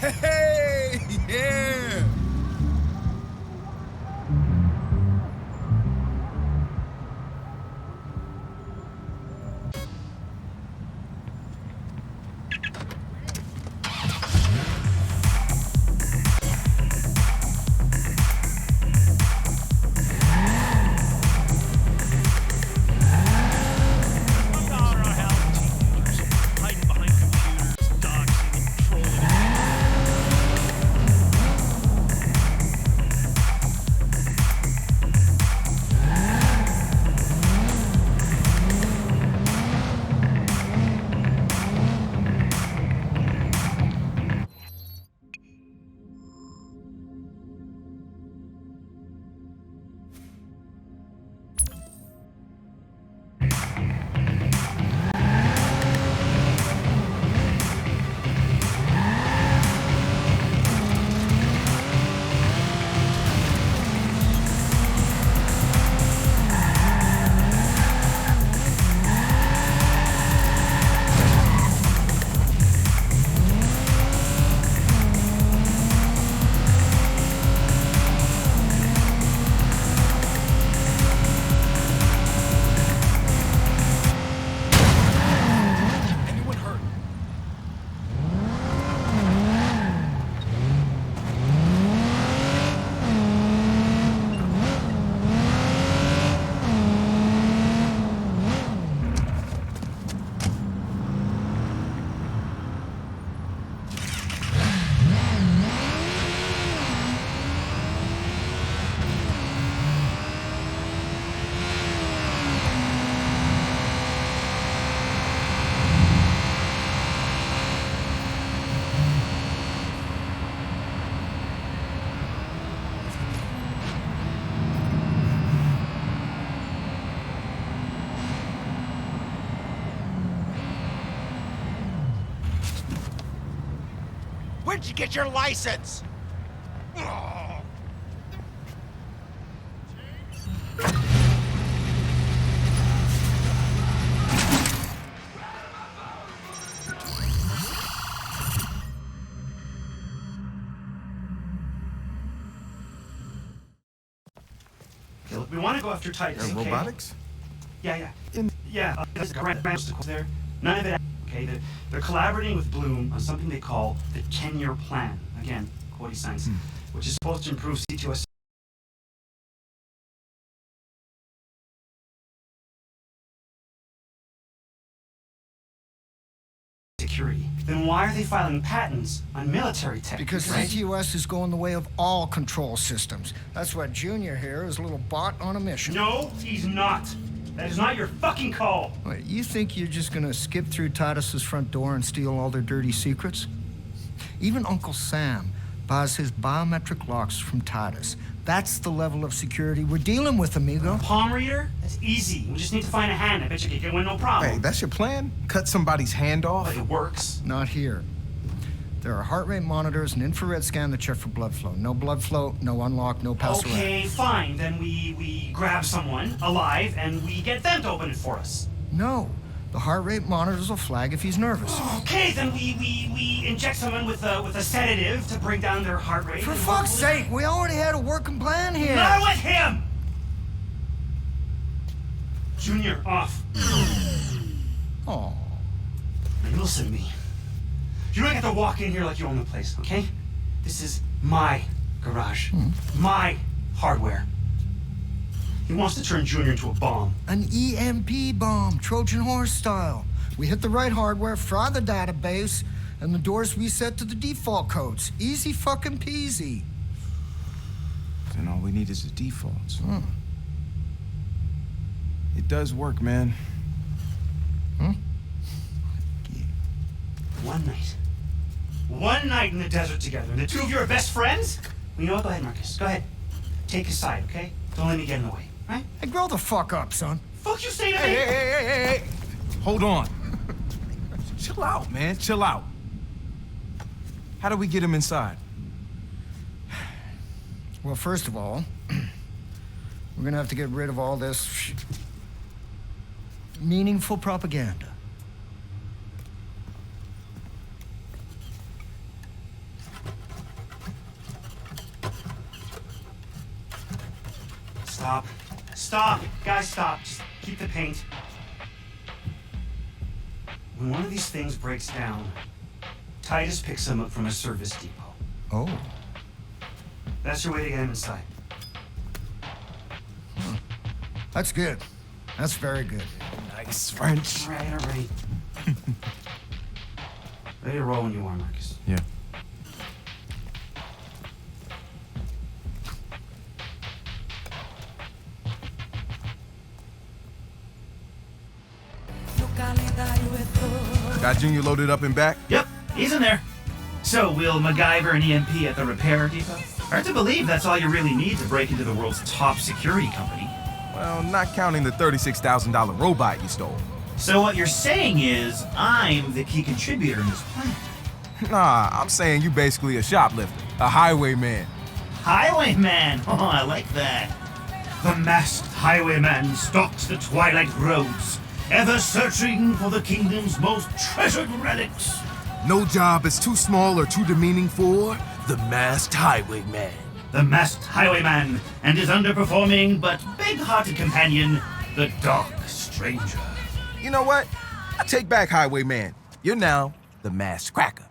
Hey, yeah! Where'd you get your license? Okay, look, we want to go after Titus, okay? Robotics? Yeah. There's Grant there. None of it, okay? They're collaborating with Bloom on something they call the 10-year plan. Again, Cody Science, which is supposed to improve C2S security. Then why are they filing patents on military tech? Because right? CTOS is going the way of all control systems. That's why Junior here is a little bot on a mission. No, he's not. That is not your fucking call. Wait, you think you're just gonna skip through Titus's front door and steal all their dirty secrets? Even Uncle Sam buys his biometric locks from Titus. That's the level of security we're dealing with, amigo. Palm reader? That's easy. We just need to find a hand. I bet you can get one, no problem. Hey, that's your plan? Cut somebody's hand off? But it works. Not here. There are heart rate monitors and infrared scan that check for blood flow. No blood flow, no unlock, no pass around. Okay, fine. Then we grab someone alive and we get them to open it for us. No. The heart rate monitors will flag if he's nervous. Okay, then we inject someone with a sedative to bring down their heart rate. For fuck's sake, we already had a working plan here. Not with him! Junior, off. Oh. Now listen to me. You don't get to walk in here like you own the place, okay? This is my garage. My hardware. He wants to turn Junior into a bomb. An EMP bomb, Trojan horse style. We hit the right hardware, fry the database, and the doors reset to the default codes. Easy fucking peasy. Then all we need is the defaults. It does work, man. One night. One night in the desert together, and the two of you are best friends? Well, you know what? Go ahead, Marcus. Go ahead. Take his side, okay? Don't let me get in the way, right? Hey, grow the fuck up, son. Fuck you say to me? Hey. Hold on. Chill out, man. Chill out. How do we get him inside? Well, first of all, we're gonna have to get rid of all this meaningful propaganda. Stop. Stop! Guys, stop. Just keep the paint. When one of these things breaks down, Titus picks them up from a service depot. Oh. That's your way to get him inside. That's good. That's very good. Nice French. All right. Ready to roll when you are, Marcus. Yeah. Got Junior loaded up and back? Yep, he's in there. So, will MacGyver and EMP at the repair depot? Hard to believe that's all you really need to break into the world's top security company. Well, not counting the $36,000 robot you stole. So what you're saying is, I'm the key contributor in this plan. Nah, I'm saying you basically a shoplifter, a highwayman. Highwayman! Oh, I like that. The masked highwayman stalks the twilight roads, ever searching for the kingdom's most treasured relics. No job is too small or too demeaning for the masked highwayman. The masked highwayman and his underperforming but big-hearted companion, the Dark Stranger. You know what? I take back highwayman. You're now the masked cracker.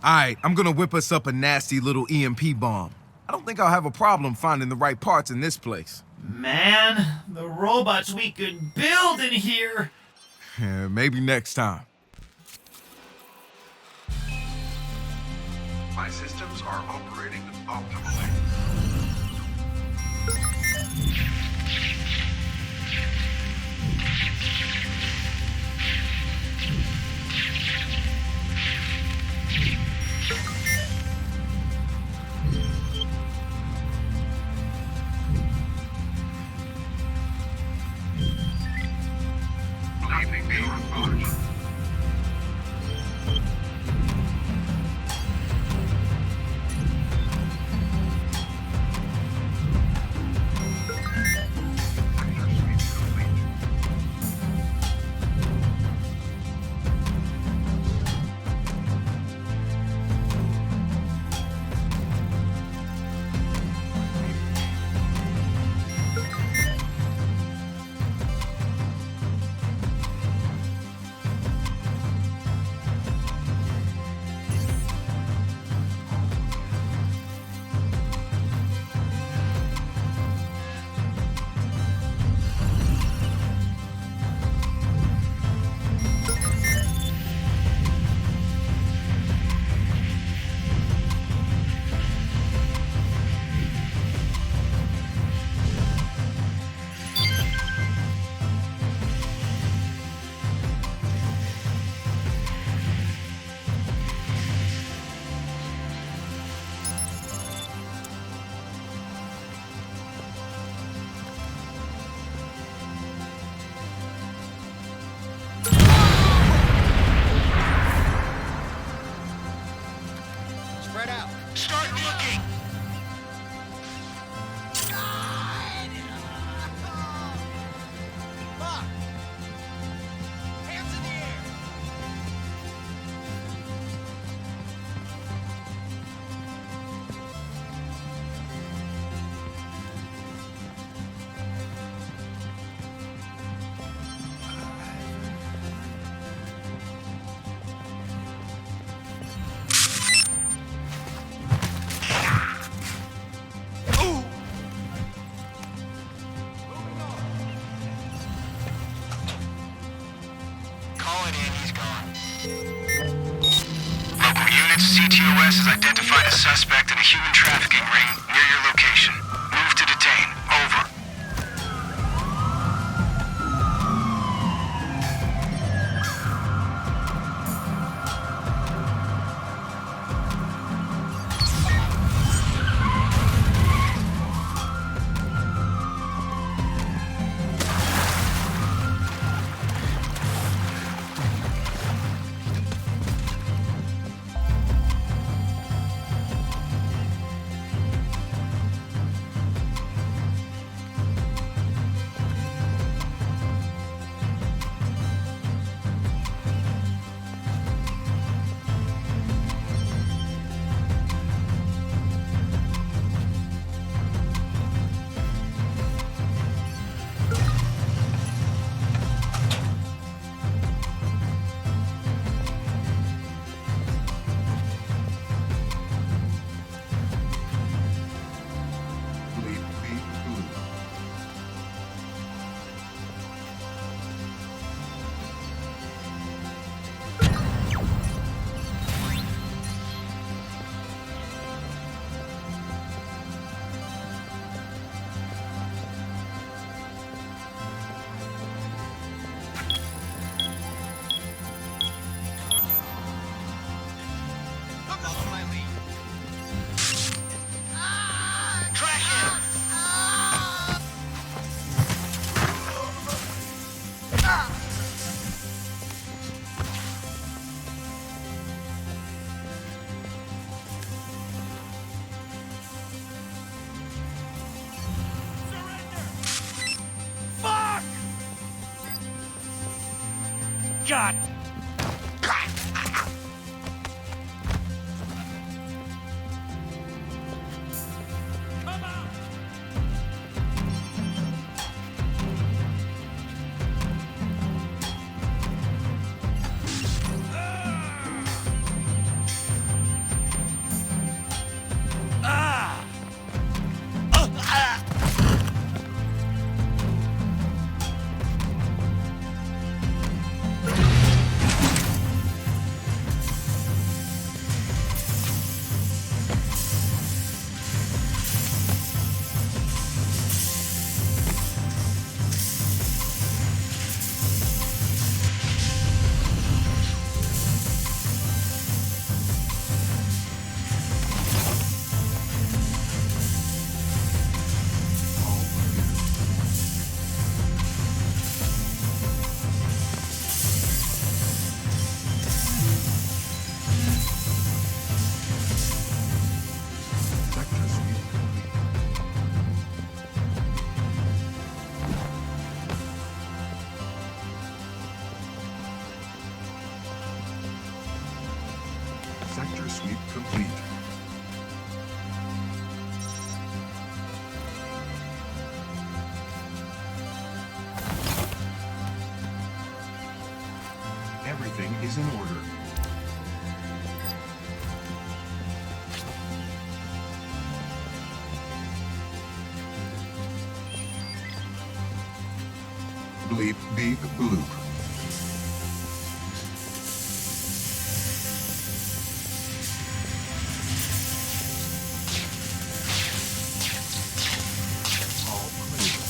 Alright, I'm gonna whip us up a nasty little EMP bomb. I don't think I'll have a problem finding the right parts in this place. Man, the robots we could build in here! Maybe next time. My systems are operating optimally. Leaving short march. Start looking! Fuck! Hands in the air! Local units, CTOS has identified a suspect in a human trafficking ring near your location. Move to detain. Over. got? Sector sweep complete. Sector sweep complete. Everything is in order. Bleep, beep, bloop. All clear.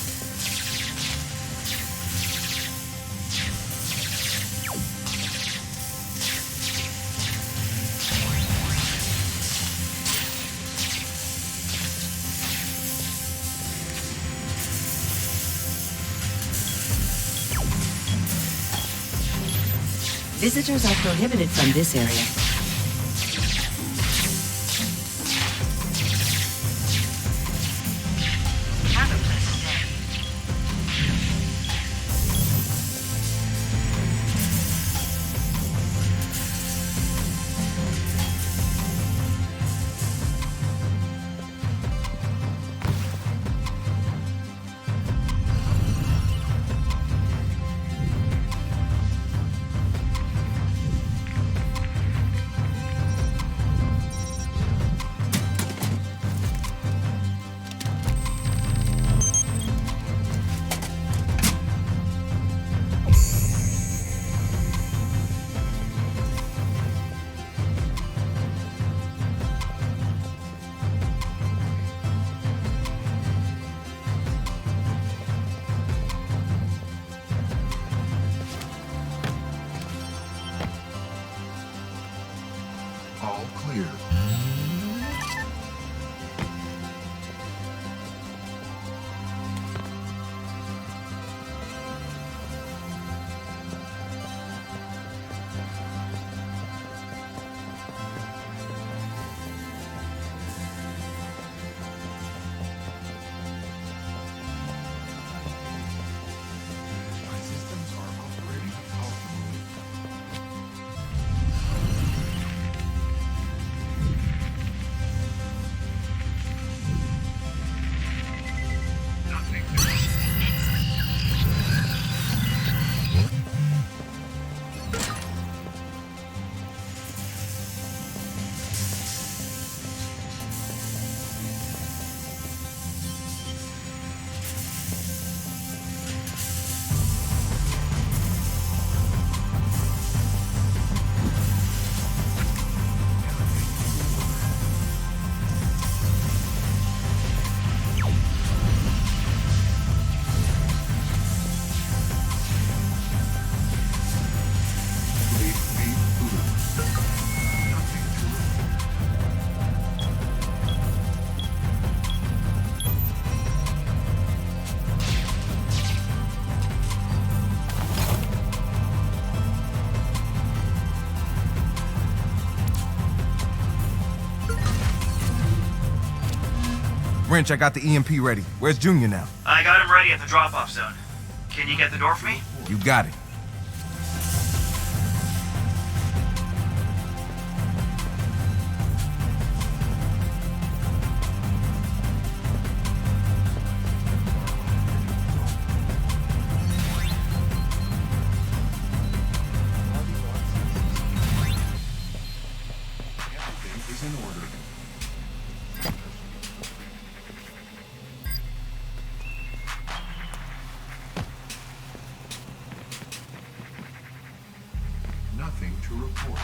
Visitors are prohibited from this area. Have a pleasant day. All clear. My systems are operating optimally. Wrench, I got the EMP ready. Where's Junior now? I got him ready at the drop-off zone. Can you get the door for me? You got it. nothing to report.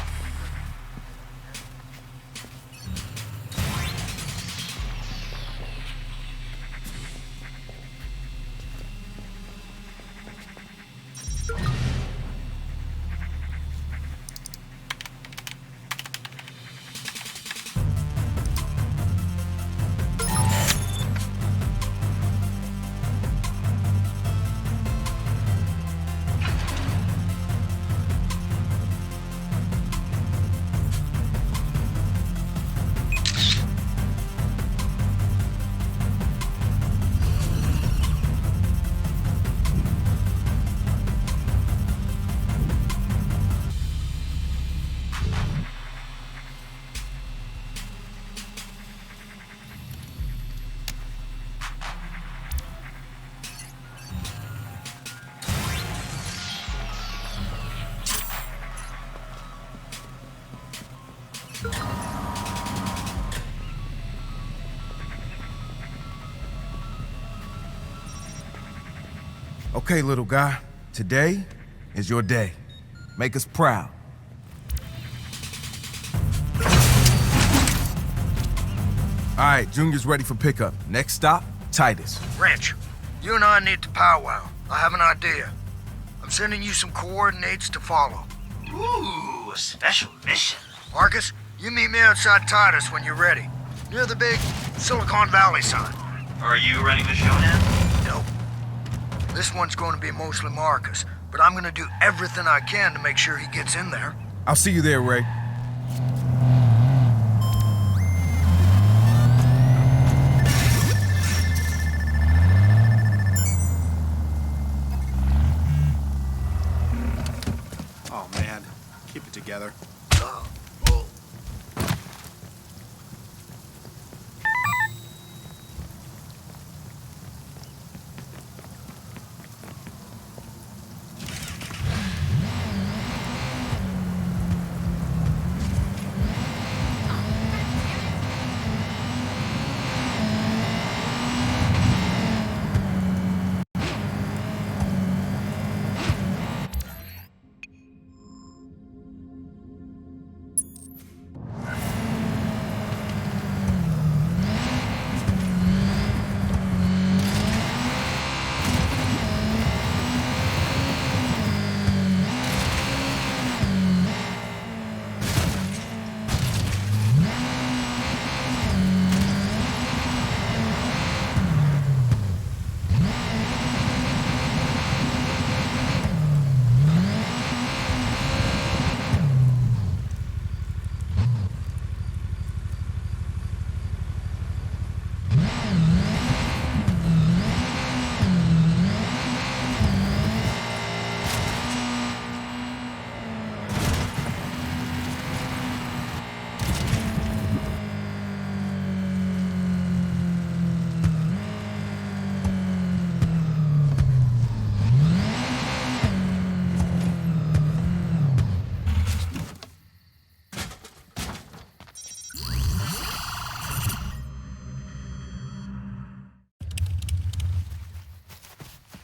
Okay, little guy. Today is your day. Make us proud. All right, Junior's ready for pickup. Next stop, Titus. Wrench, you and I need to powwow. I have an idea. I'm sending you some coordinates to follow. Ooh, a special mission. Marcus, you meet me outside Titus when you're ready. Near the big Silicon Valley sign. Are you running the show now? Nope. This one's going to be mostly Marcus, but I'm going to do everything I can to make sure he gets in there. I'll see you there, Ray. Oh, man. Keep it together.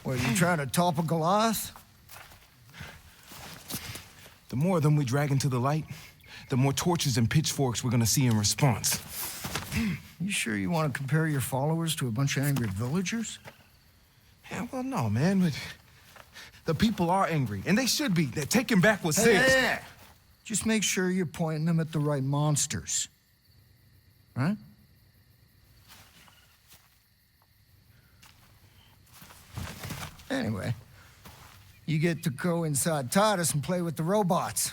What, you trying to topple Goliath? The more of them we drag into the light, the more torches and pitchforks we're gonna see in response. You sure you want to compare your followers to a bunch of angry villagers? Yeah, well, no, man, but the people are angry, and they should be. They're taking back what's theirs. Hey, just make sure you're pointing them at the right monsters. Right? Anyway, you get to go inside Titus and play with the robots.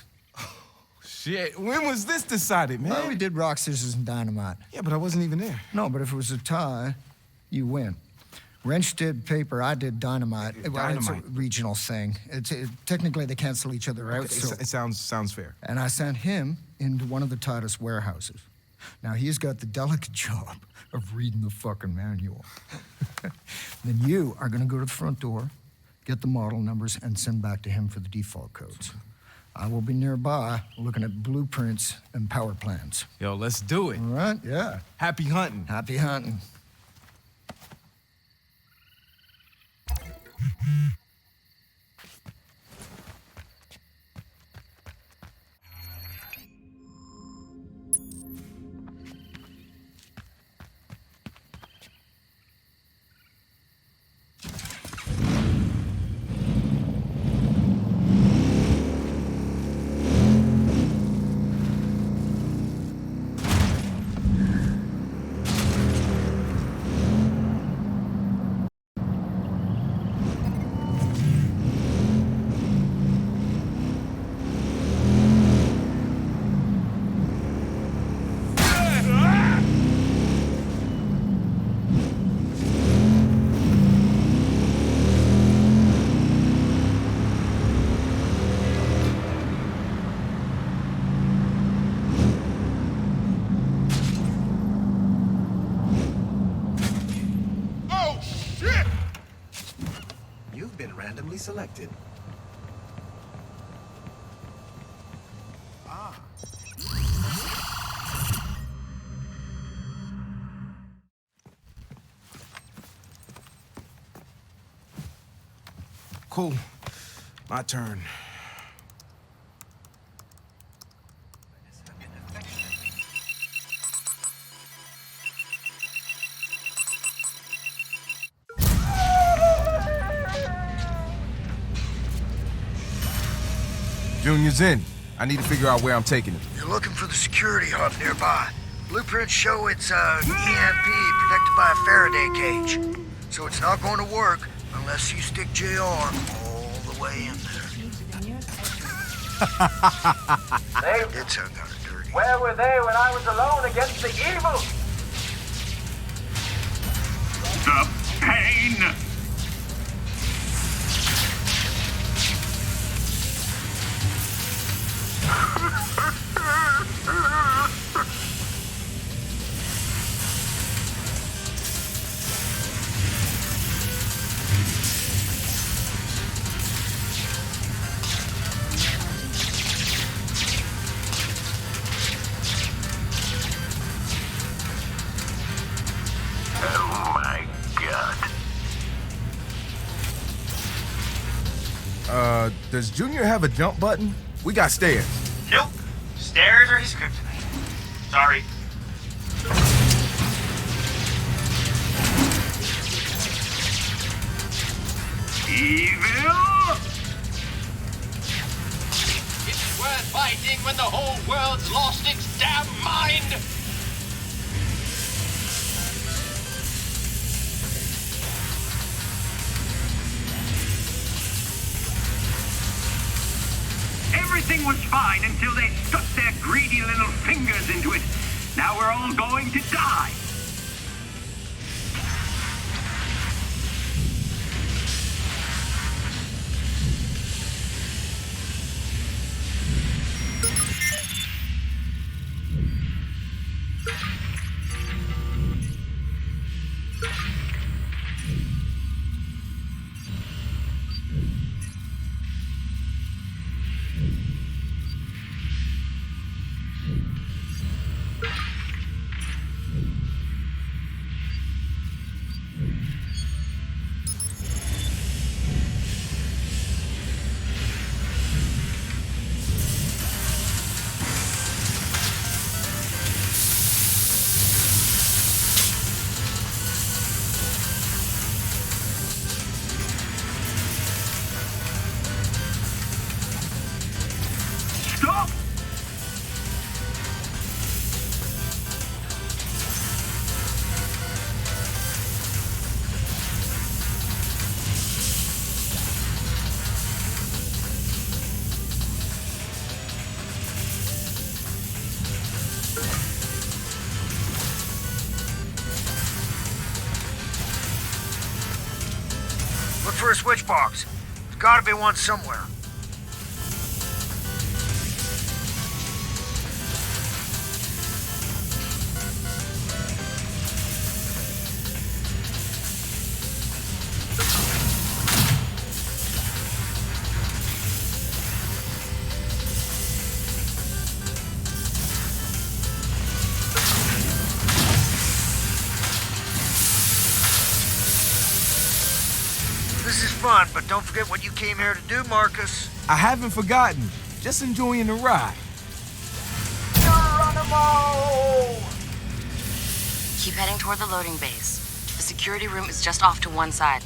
Shit, when was this decided, man? Well, we did rock, scissors, and dynamite. Yeah, but I wasn't even there. No, but if it was a tie, you win. Wrench did paper, I did dynamite. Well, it's a Dynamite. regional thing. Technically, they cancel each other out. Okay, so. it sounds fair. And I sent him into one of the Titus warehouses. Now, he's got the delicate job of reading the fucking manual. Then you are going to go to the front door, get the model numbers, and send back to him for the default codes. I will be nearby looking at blueprints and power plans. Yo, let's do it. All right? Yeah. Happy hunting. Happy hunting. selected. Cool. My turn. Junior's in. I need to figure out where I'm taking him. You're looking for the security hub nearby. Blueprints show it's EMP protected by a Faraday cage. So it's not going to work unless you stick JR all the way in there. It's hung out dirty. Where were they when I was alone against the evil? The pain! Does Junior have a jump button? We got stairs. Nope. Stairs are his kryptonite. Sorry. Evil! It's worth fighting when the whole world's lost its damn mind! Everything was fine until they stuck their greedy little fingers into it. Now we're all going to die. Stop! Look for a switch box. There's gotta be one somewhere. This is fun, but don't forget what you came here to do, Marcus. I haven't forgotten. Just enjoying the ride. Keep heading toward the loading base. The security room is just off to one side.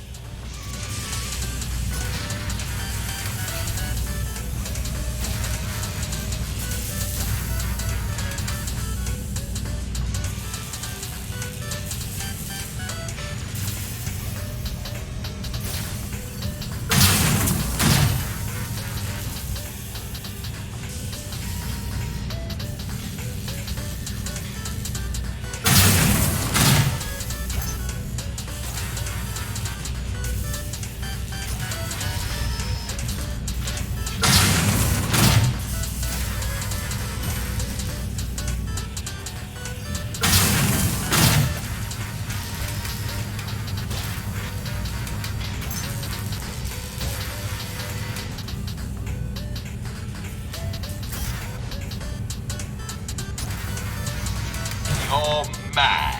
all mad.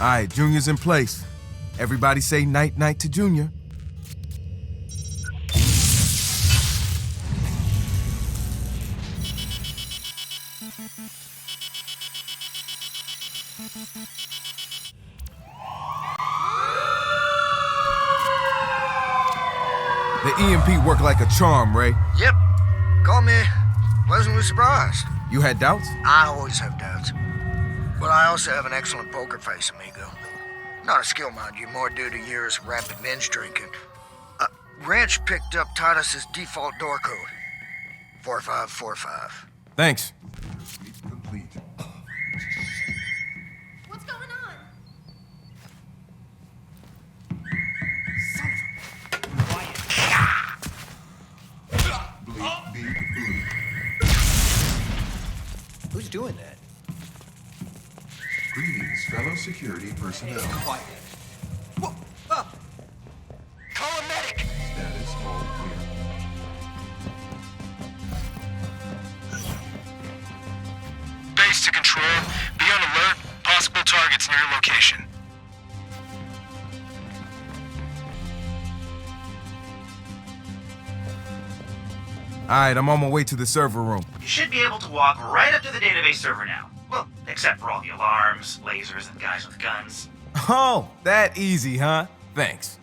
All right, Junior's in place. Everybody say night-night to Junior. The EMP worked like a charm, Ray. Yep. Call me pleasantly surprised. You had doubts? I always have doubts. But I also have an excellent poker face, amigo. Not a skill, mind you, more due to years of rapid binge drinking. Ranch picked up Titus's default door code. 4545. Thanks. Sweep complete. What's going on? Bleep be blue. Who's doing that? Greetings, fellow security personnel. Quiet. Whoa! Call a medic! Status all clear. Base to control. Be on alert. Possible targets near your location. All right, I'm on my way to the server room. You should be able to walk right up to the database server now. Well, except for all the alarms, lasers, and guys with guns. Oh, that easy, huh? Thanks.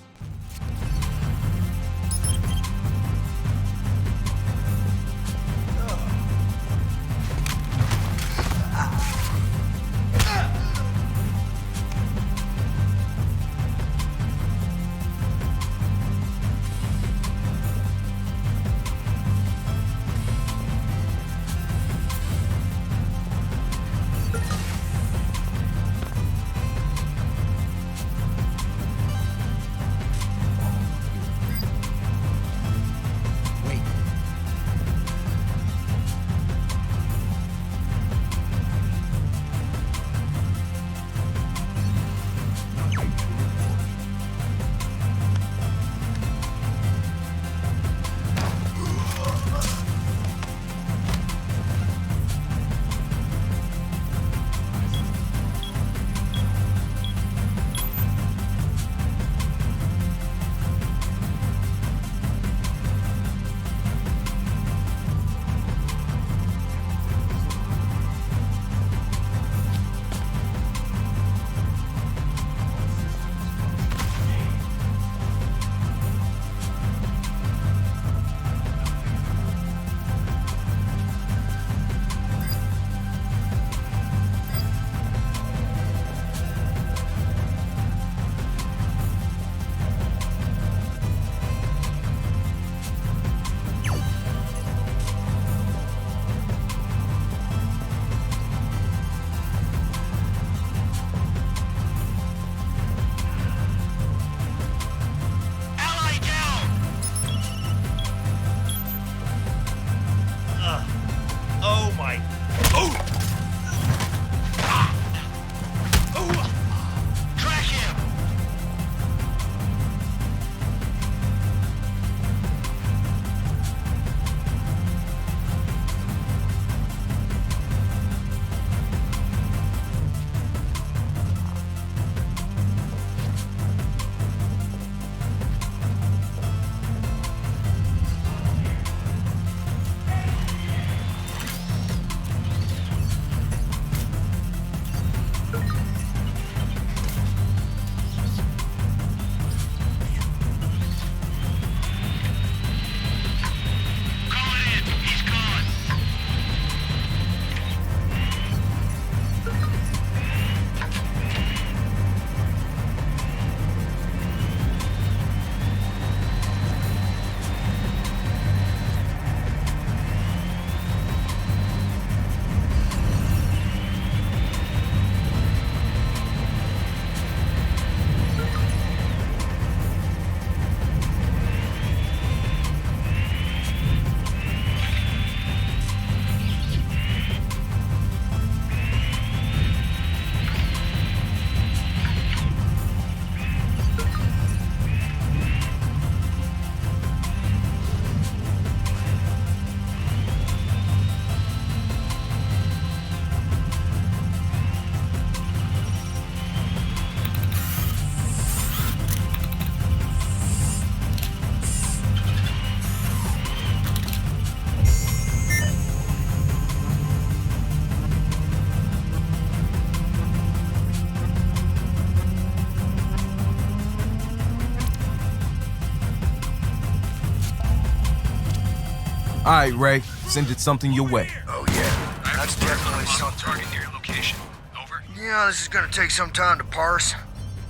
All right, Ray. Sending something your way. Oh yeah, that's definitely something. Target near your location. Over. Yeah, this is gonna take some time to parse.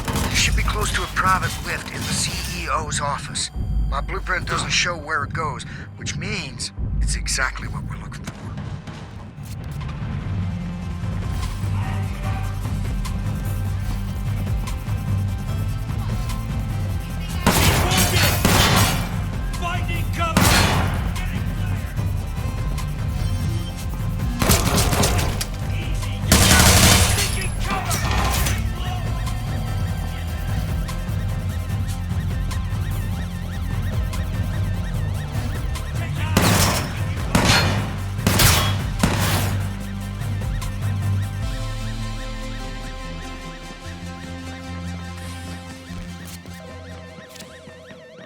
You should be close to a private lift in the CEO's office. My blueprint doesn't show where it goes, which means it's exactly what we're looking for. Finding cover!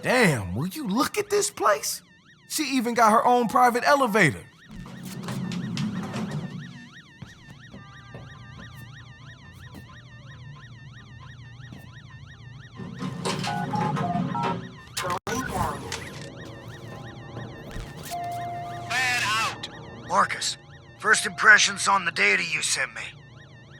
Damn, will you look at this place? She even got her own private elevator. Marcus, first impressions on the data you sent me.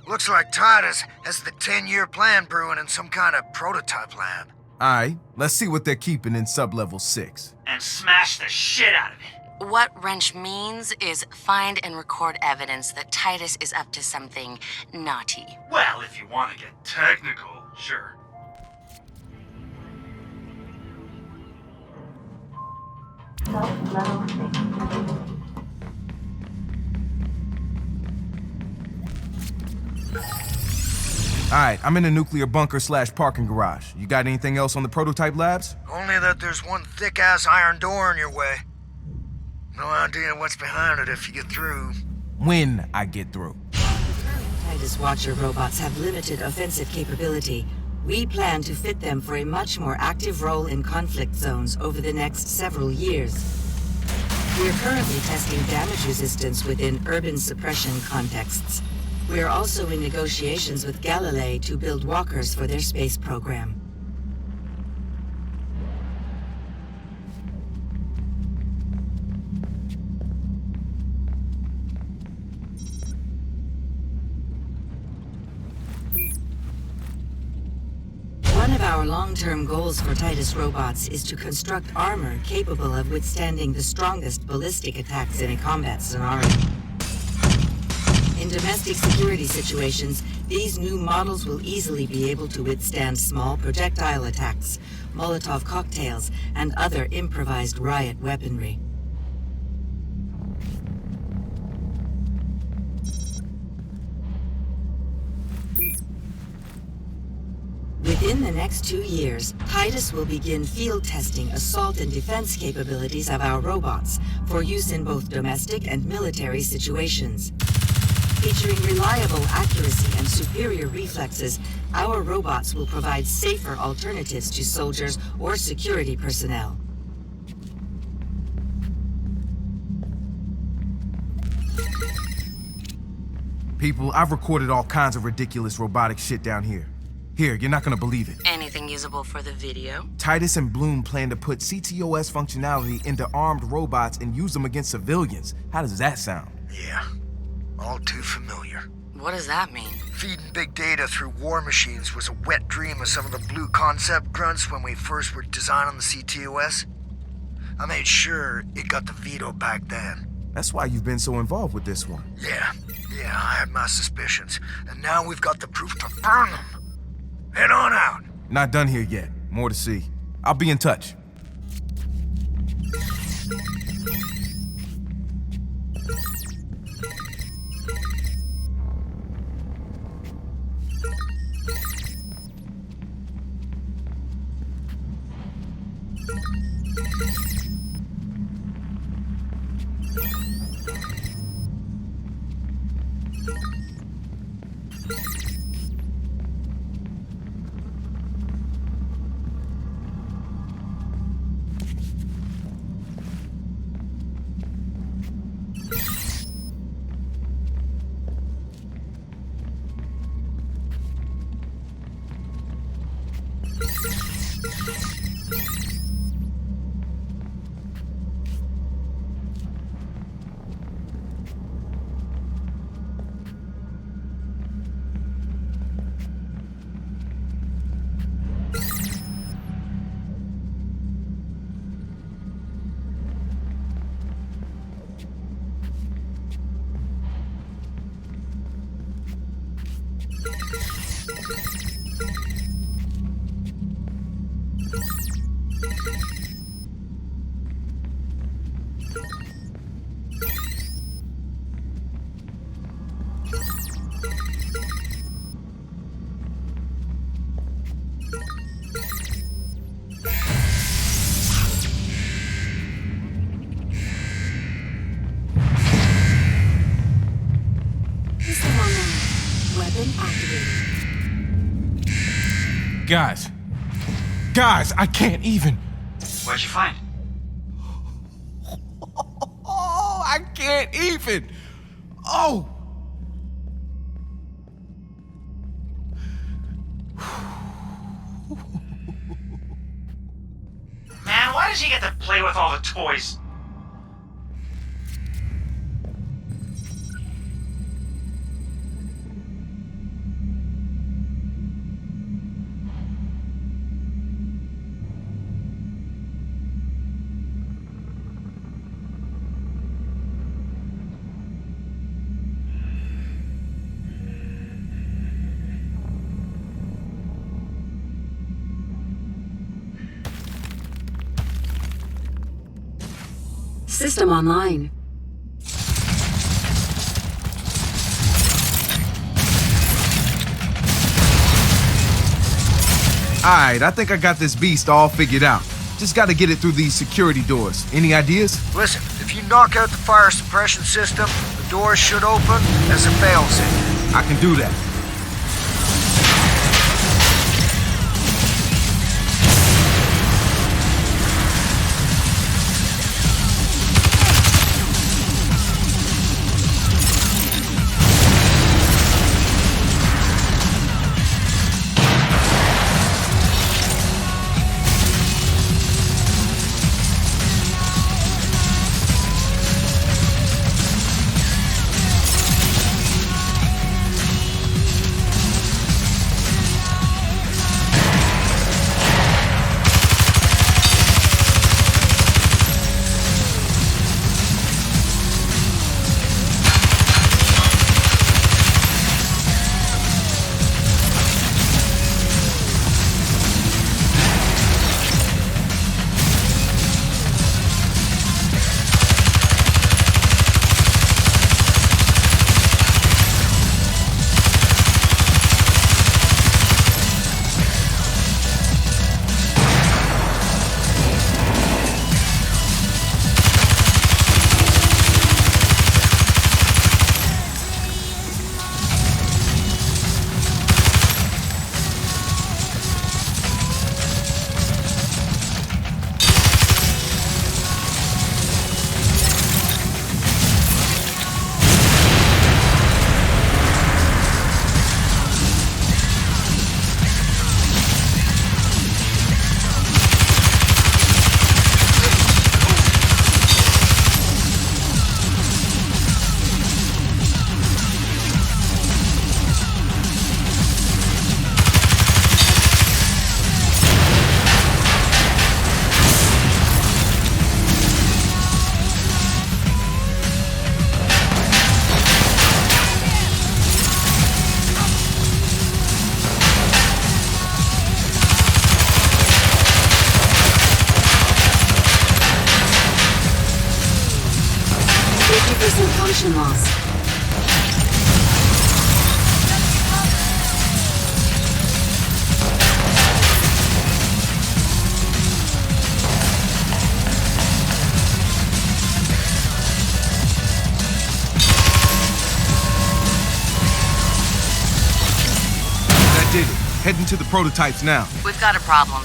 Looks like Titus has the 10-year plan brewing in some kind of prototype lab. All right, let's see what they're keeping in sub-level 6. And smash the shit out of it. What Wrench means is find and record evidence that Titus is up to something naughty. Well, if you want to get technical, sure. All right, I'm in the nuclear bunker / parking garage. You got anything else on the prototype labs? Only that there's one thick-ass iron door in your way. No idea what's behind it if you get through. When I get through. Titus Watcher robots have limited offensive capability. We plan to fit them for a much more active role in conflict zones over the next several years. We are currently testing damage resistance within urban suppression contexts. We are also in negotiations with Galilei to build walkers for their space program. One of our long-term goals for Titus robots is to construct armor capable of withstanding the strongest ballistic attacks in a combat scenario. In domestic security situations, these new models will easily be able to withstand small projectile attacks, Molotov cocktails, and other improvised riot weaponry. Within the next 2 years, Titus will begin field testing assault and defense capabilities of our robots for use in both domestic and military situations. Featuring reliable accuracy and superior reflexes, our robots will provide safer alternatives to soldiers or security personnel. People, I've recorded all kinds of ridiculous robotic shit down here. Here, you're not gonna believe it. Anything usable for the video? Titus and Bloom plan to put CTOS functionality into armed robots and use them against civilians. How does that sound? Yeah, all too familiar. What does that mean? Feeding big data through war machines was a wet dream of some of the blue concept grunts when we first were designing the CTOS. I made sure it got the veto back then. That's why you've been so involved with this one. Yeah, I had my suspicions. And now we've got the proof to burn them. Head on out. Not done here yet. More to see. I'll be in touch. Guys, I can't even. What'd you find? Oh, I can't even. Oh. Man, why does he get to play with all the toys? System online. Alright, I think I got this beast all figured out. Just gotta get it through these security doors. Any ideas? Listen, if you knock out the fire suppression system, the doors should open as a failsafe. I can do that. Function loss. That did it. Heading to the prototypes now. We've got a problem.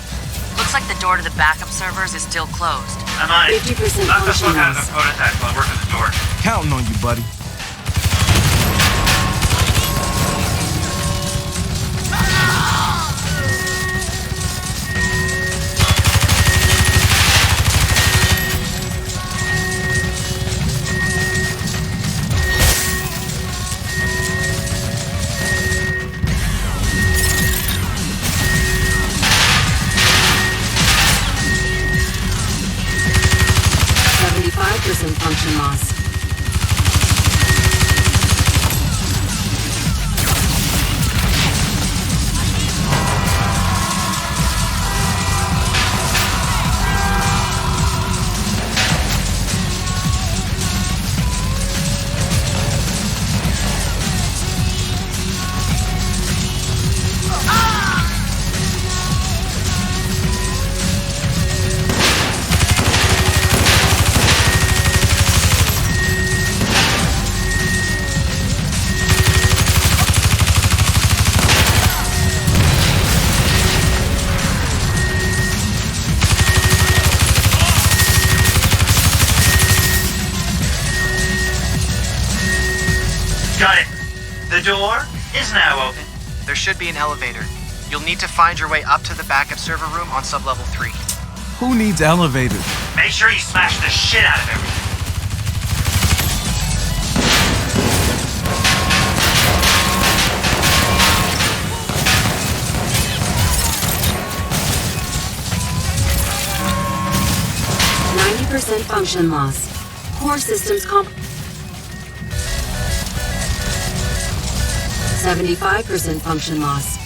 Looks like the door to the backup servers is still closed. I'm on it. 50% Knock the function fuck out of loss. the prototype while I work at the door. Counting on you, buddy. Function loss. is now open. There should be an elevator. You'll need to find your way up to the backup server room on sublevel 3. Who needs elevators? Make sure you smash the shit out of everything. % function loss. Core systems 75% function loss.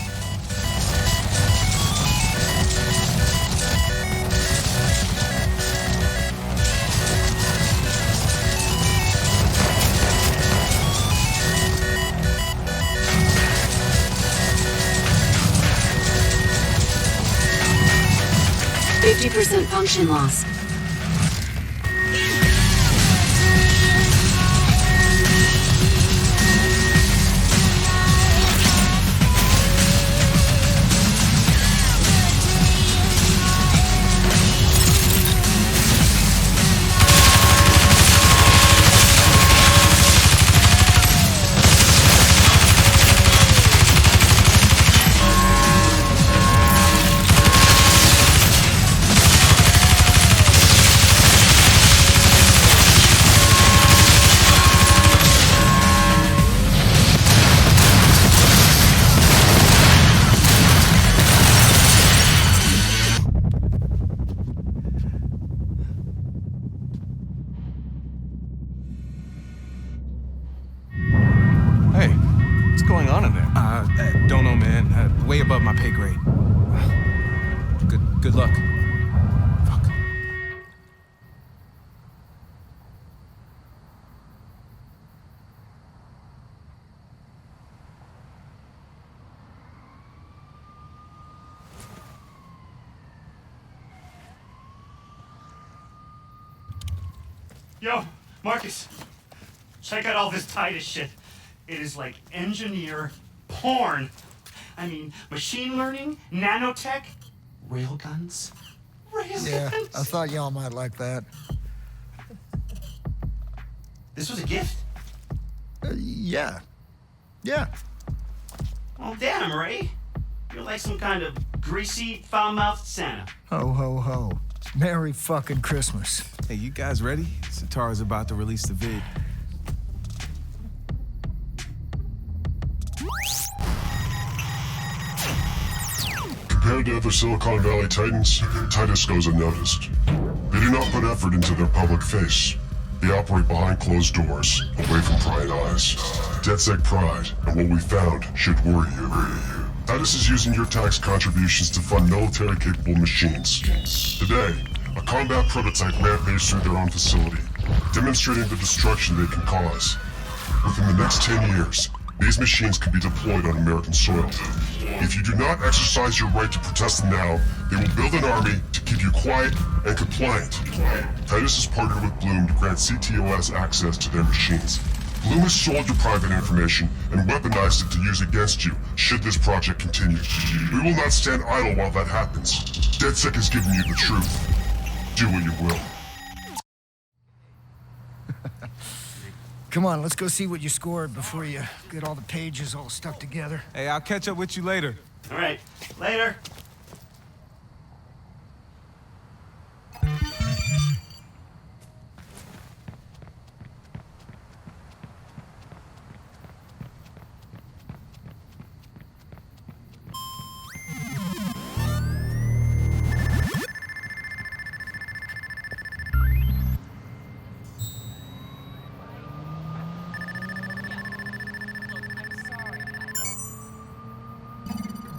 % function loss. Don't know, man. Way above my pay grade. Good luck. Fuck. Yo, Marcus, check out all this Titus shit. It is like engineer porn. I mean, machine learning, nanotech, railguns. Yeah, I thought y'all might like that. This was a gift? Yeah. Well, damn, Ray. You're like some kind of greasy, foul-mouthed Santa. Ho, ho, ho. Merry fucking Christmas. Hey, you guys ready? Satara's about to release the vid. Compared to other Silicon Valley titans, Titus goes unnoticed. They do not put effort into their public face. They operate behind closed doors, away from prying eyes. DedSec pride, and what we found should worry you. Titus is using your tax contributions to fund military-capable machines. Today, a combat prototype rampaged through their own facility, demonstrating the destruction they can cause. Within the next 10 years, these machines can be deployed on American soil. If you do not exercise your right to protest them now, they will build an army to keep you quiet and compliant. Titus has partnered with Bloom to grant CTOS access to their machines. Bloom has sold your private information and weaponized it to use against you, should this project continue. We will not stand idle while that happens. DedSec has given you the truth. Do what you will. Come on, let's go see what you scored before you get all the pages all stuck together. Hey, I'll catch up with you later. All right, later.